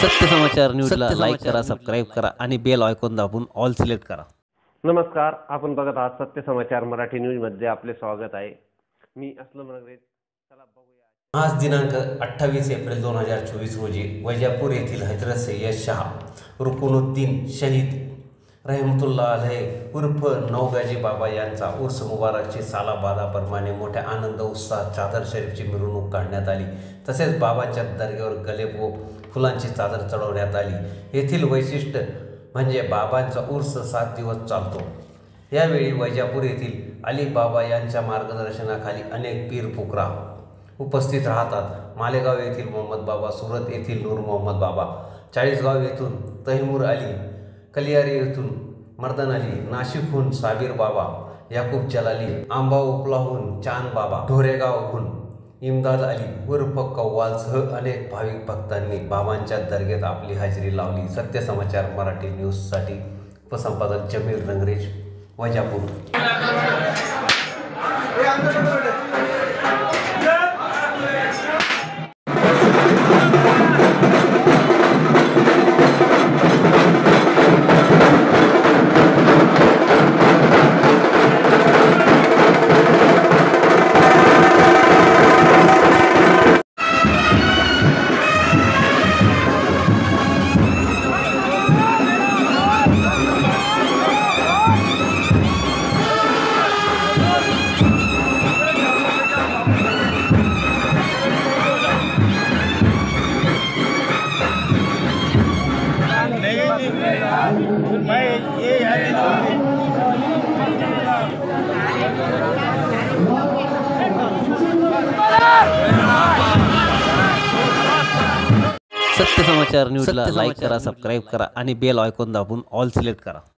सत्य समाचार न्यूजला लाईक करा, सबस्क्राईब करा आणि बेल आयकॉन दाबून ऑल सिलेक्ट करा। नमस्कार, आपण बघत आहात सत्य समाचार मराठी न्यूज मध्ये आपले स्वागत आहे। मी असलम नगरे। चला बघूया। आज दिनांक 28 एप्रिल 2024 रोजी वैजापूर येथील हजरत सय्यद शाह रुकनुद्दीन शहीद रहमतुल्लाह अलैह उर्फ नौगाजी बाबा यांचा उर्स मुबारकची सालाबादाप्रमाणे मोठ्या आनंद उत्साहात चादर शरीफची मिरवणूक काढण्यात आली। तसेच बाबांच्या दर्ग्यावर गलेब व फुलांची चादर चढवण्यात आली। येथील वैशिष्ट्य म्हणजे बाबांचा उर्स 7 दिवस चालतो। यावेळी वैजापूर येथील अली बाबा यांच्या मार्गदर्शनाखाली अनेक पीर फुकरा उपस्थित राहतात। मालेगाव येथील मोहम्मद बाबा, सुरत येथील नूर मोहम्मद बाबा, चाळीसगाव येथून तैमूर अली, कलियारी येथून मर्दन अली, नाशिकहून साबीर बाबा, याकूब जलाली, आंबा उपलाहून चांद बाबा, ढोरेगावहून इमदाद अली उर्फ कव्वालसह अनेक भाविक भक्तांनी बाबांच्या दर्ग्यात आपली हजेरी लावली। सत्य समाचार मराठी न्यूजसाठी उपसंपादक जमील रंगरेज, वैजापूर। सत्य समाचार न्यूजला लाईक करा, सबस्क्राईब करा आणि बेल आयकॉन दाबून ऑल सिलेक्ट करा।